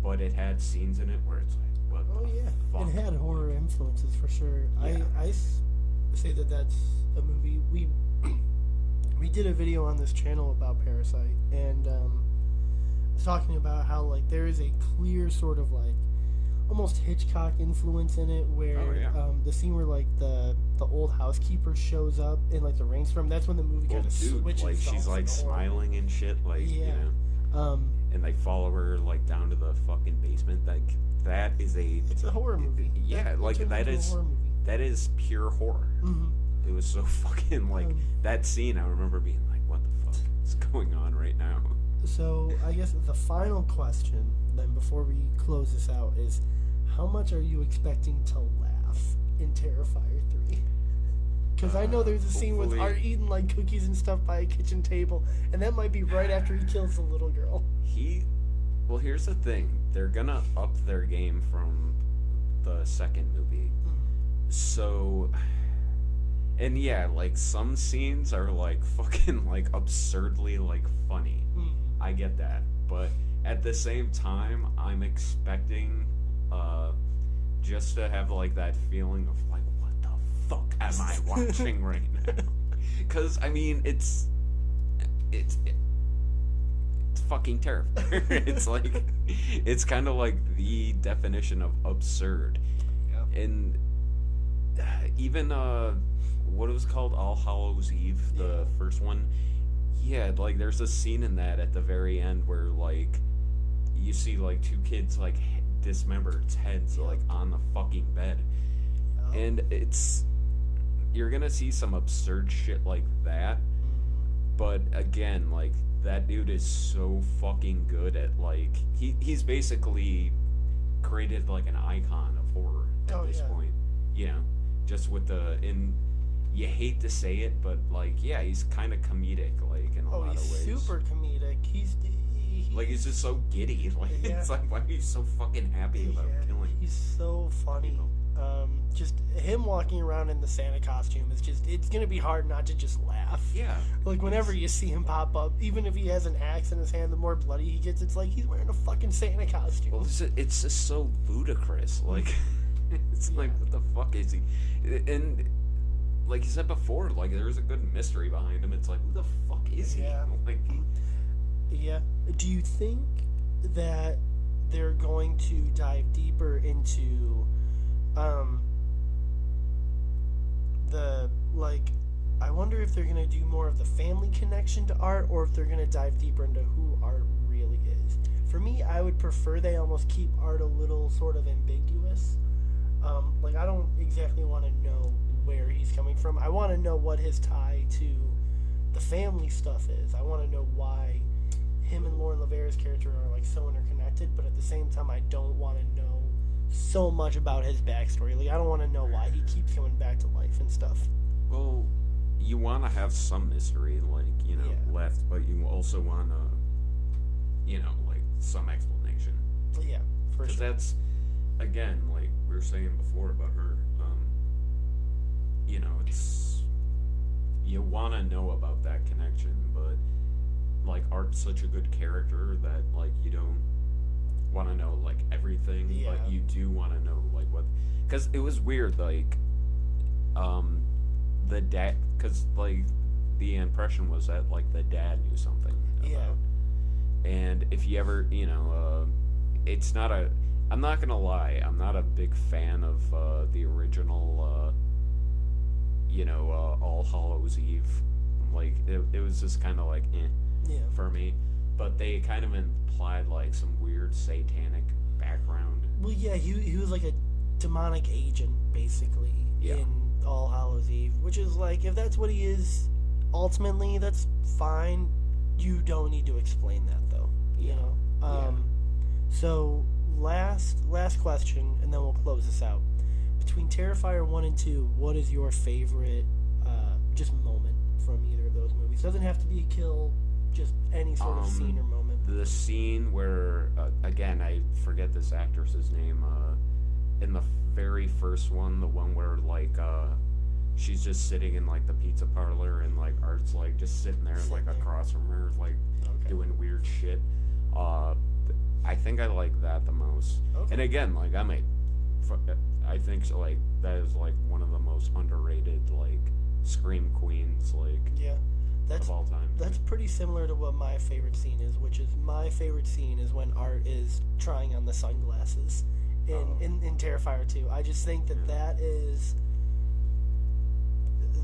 B: but it had scenes in it where it's like, what the fuck?
A: It had horror influences, for sure.
B: Yeah.
A: I say that's a movie... We did a video on this channel about Parasite, and talking about how, like, there is a clear sort of, like, almost Hitchcock influence in it, where the scene where, like, the old housekeeper shows up in, like, the rainstorm, that's when the movie kind of switches.
B: Like, she's, like, smiling and shit, like, and they follow her, like, down to the fucking basement. Like, that is
A: it's a horror movie.
B: Yeah, like, that is pure horror.
A: Mm-hmm.
B: It was so fucking, like, that scene, I remember being like, what the fuck is going on right now?
A: So, I guess the final question, then, before we close this out, is how much are you expecting to laugh in Terrifier 3? Because I know there's a scene with Art eating, like, cookies and stuff by a kitchen table, and that might be right after he kills the little girl.
B: Well, here's the thing. They're gonna up their game from the second movie. Mm-hmm. So... And yeah, like, some scenes are, like, fucking, like, absurdly, like, funny.
A: Mm-hmm.
B: I get that. But at the same time, I'm expecting just to have, like, that feeling of, like, what the fuck am I watching right now? Because, I mean, it's fucking Terrifier. It's, like, it's kind of, like, the definition of absurd.
A: Yeah.
B: And even, what it was called, All Hallows Eve, the first one. Yeah, like, there's a scene in that at the very end where, like, you see, like, two kids, like, dismembered heads, like, on the fucking bed. And you're gonna see some absurd shit like that, but again, like, that dude is so fucking good at, like, he's basically created, like, an icon of horror at this point. You know, just with you hate to say it, but, like, yeah, he's kind of comedic, like, in a lot of ways.
A: He's super comedic. He's
B: just so giddy. Like, it's like, why are you so fucking happy about killing?
A: He's so funny. Just him walking around in the Santa costume is it's gonna be hard not to just laugh.
B: Yeah.
A: Like, whenever you see him pop up, even if he has an axe in his hand, the more bloody he gets, it's like he's wearing a fucking Santa costume.
B: Well, it's just so ludicrous. Like, it's like, what the fuck is he? And, like you said before, like, there's a good mystery behind him. It's like, who the fuck is he? Like,
A: yeah. Do you think that they're going to dive deeper into I wonder if they're going to do more of the family connection to Art, or if they're going to dive deeper into who Art really is. For me, I would prefer they almost keep Art a little sort of ambiguous. Like, I don't exactly want to know where he's coming from. I want to know what his tie to the family stuff is. I want to know why him and Lauren Lavera's character are, like, so interconnected, but at the same time, I don't want to know so much about his backstory. Like, I don't want to know why he keeps coming back to life and stuff.
B: Well, you want to have some mystery, like, you know, left, but you also want to, you know, like, some explanation.
A: Yeah, for sure.
B: Because that's, again, like we were saying before about her, you know, you want to know about that connection, but like Art's such a good character that like you don't want to know like everything,
A: Yeah.
B: but you do want to know like what, because it was weird like the dad, because like the impression was that like the dad knew something
A: Yeah.
B: about, and if you ever it's not a, I'm not gonna lie, I'm not a big fan of the original All Hallows Eve. Like it was just kind of like
A: Yeah.
B: for me, but they kind of implied like some weird satanic background.
A: Well, yeah, he was like a demonic agent, basically,
B: Yeah.
A: in All Hallows Eve, which is like, if that's what he is, ultimately, that's fine. You don't need to explain that, though. You know. So last question, and then we'll close this out. Between Terrifier 1 and 2, what is your favorite just moment from either of those movies? Doesn't have to be a kill, just any sort of scene or moment.
B: The scene where again, I forget this actress's name, in the very first one, the one where like she's just sitting in like the pizza parlor and like Art's like just sitting there like across from her like doing weird shit. I think I like that the most.
A: Okay.
B: And again, like I think so, like that is like one of the most underrated like scream queens like
A: Yeah. That's
B: of all time.
A: That's pretty similar to what my favorite scene is, which is my favorite scene is when Art is trying on the sunglasses in Terrifier 2. I just think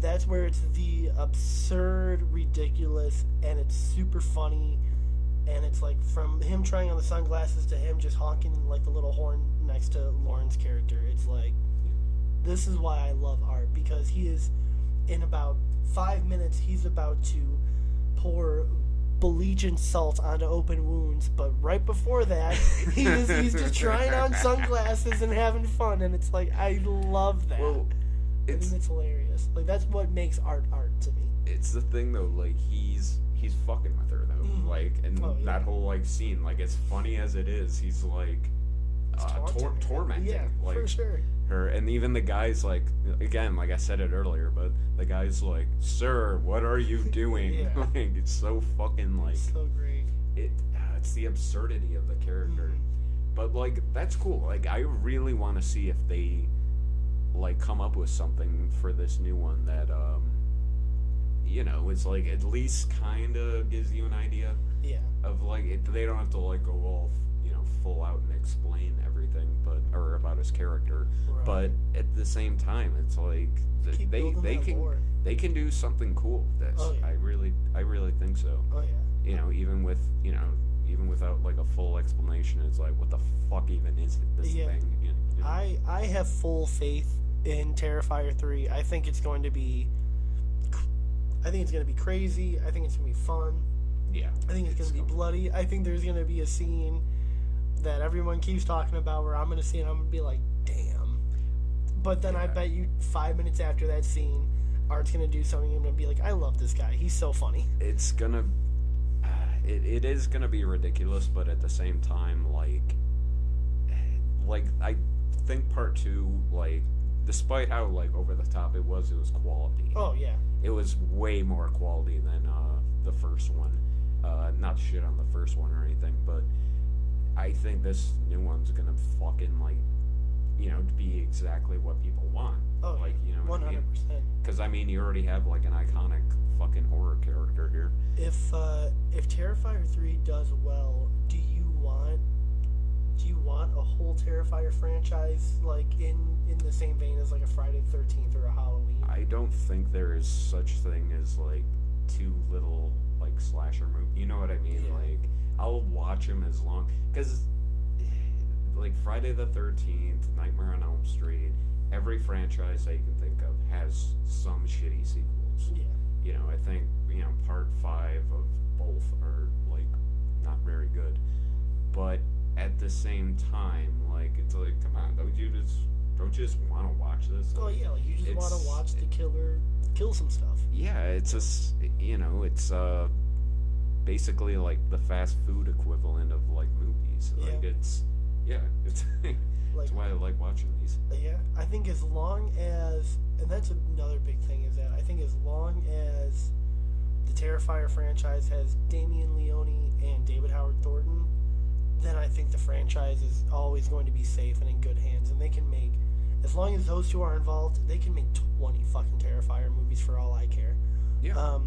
A: that's where it's the absurd, ridiculous, and it's super funny, and it's like from him trying on the sunglasses to him just honking like the little horn next to Lauren's character. It's like, this is why I love Art, because he is, in about 5 minutes, he's about to pour bleach and salt onto open wounds, but right before that, he's just trying on sunglasses and having fun, and it's like, I love that.
B: Well,
A: I think it's hilarious. Like, that's what makes Art to me.
B: It's the thing though, like he's fucking with her though, like, and that whole like scene, like as funny as it is, he's like tormenting, like
A: for sure.
B: her, and even the guy's like, again, like I said it earlier, but the guy's like, "Sir, what are you doing?" Like it's so fucking like
A: so great.
B: It's the absurdity of the character, but like that's cool. Like I really want to see if they like come up with something for this new one that it's like at least kind of gives you an idea of like they don't have to like go all full out and explain everything, but or about his character, but at the same time it's like they can do something cool with this. I really think so. Even without like a full explanation, it's like, what the fuck even is this thing?
A: I have full faith in Terrifier 3. I think it's going to be crazy. I think it's going to be fun.
B: Yeah.
A: I think it's going to be bloody. I think there's going to be a scene that everyone keeps talking about where I'm going to see it and I'm going to be like, damn. But then I bet you 5 minutes after that scene, Art's going to do something and I'm going to be like, I love this guy. He's so funny.
B: It's going to... It is going to be ridiculous, but at the same time, like I think part 2, like, despite how like over the top it was quality.
A: Oh yeah.
B: It was way more quality than the first one. Not shit on the first one or anything, but I think this new one's gonna fucking like, be exactly what people want.
A: Oh,
B: like
A: 100%.
B: Because I mean, you already have like an iconic fucking horror character here.
A: If Terrifier 3 does well, do you want a whole Terrifier franchise like in the same vein as like a Friday the 13th or a Halloween?
B: I don't think there is such thing as like too little like slasher movie. You know what I mean?
A: Yeah.
B: Like I'll watch them as long, because like Friday the 13th, Nightmare on Elm Street, every franchise that you can think of has some shitty sequels.
A: Yeah.
B: I think part 5 of both are like not very good, but at the same time, like it's like, come on, don't you just want to watch this?
A: Oh yeah, like you just want to watch the killer kill some stuff.
B: Yeah, it's just it's basically like the fast food equivalent of like movies. Like Yeah, it's that's why I like watching these.
A: Yeah, I think as long as, and that's another big thing, is that I think as long as the Terrifier franchise has Damien Leone and David Howard Thornton, then I think the franchise is always going to be safe and in good hands, and they can make, as long as those two are involved, they can make 20 fucking Terrifier movies for all I care.
B: Yeah.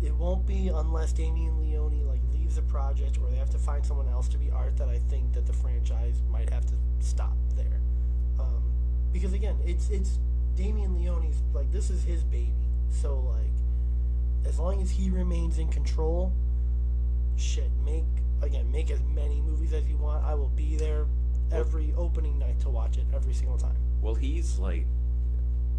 A: It won't be unless Damien Leone like leaves the project or they have to find someone else to be art that I think that the franchise might have to stop there. Because again, it's Damien Leone's, like, this is his baby. So like, as long as he remains in control, shit, make as many movies as you want. I will be there every opening night to watch it every single time.
B: Well, he's like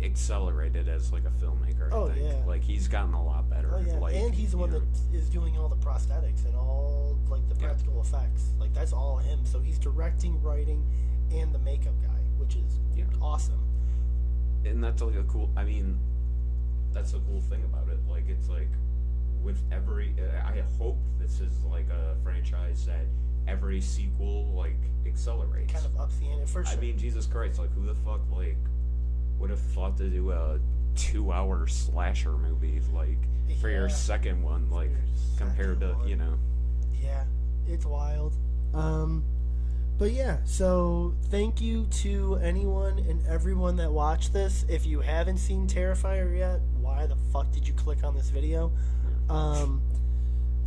B: accelerated as like a filmmaker. I think.
A: Yeah.
B: Like he's gotten a lot better.
A: Oh yeah,
B: like,
A: and he's the one that is doing all the prosthetics and all like the practical effects. Like that's all him. So he's directing, writing, and the makeup guy, which is awesome.
B: And that's like a cool. I mean, that's the cool thing about it. Like it's like with every. I hope this is like a franchise that every sequel like accelerates.
A: Kind of ups the ante for sure.
B: I mean, Jesus Christ! Like who the fuck like would have thought to do a 2-hour slasher movie like for your second one, like compared to
A: Yeah, it's wild. But yeah, so thank you to anyone and everyone that watched this. If you haven't seen Terrifier yet, why the fuck did you click on this video?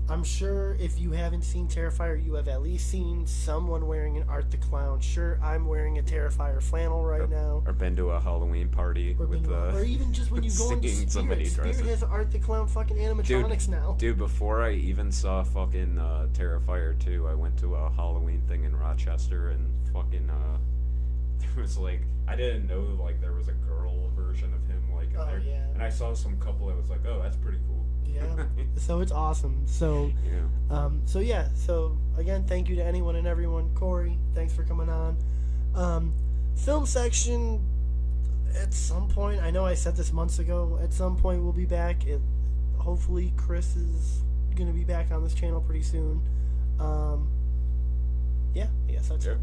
A: I'm sure if you haven't seen Terrifier, you have at least seen someone wearing an Art the Clown shirt. I'm wearing a Terrifier flannel right now.
B: Or been to a Halloween party
A: or even just when you go into Spirit has Art the Clown fucking animatronics now.
B: Dude, before I even saw fucking Terrifier 2, I went to a Halloween thing in Rochester and fucking there was like, I didn't know like there was a girl version of him like in there.
A: Yeah.
B: And I saw some couple that was like, oh, that's pretty cool.
A: Yeah. So it's awesome. So so again, thank you to anyone and everyone. Cory, thanks for coming on. Film section at some point, I know I said this months ago, at some point we'll be back. Hopefully Chris is gonna be back on this channel pretty soon. I guess that's it.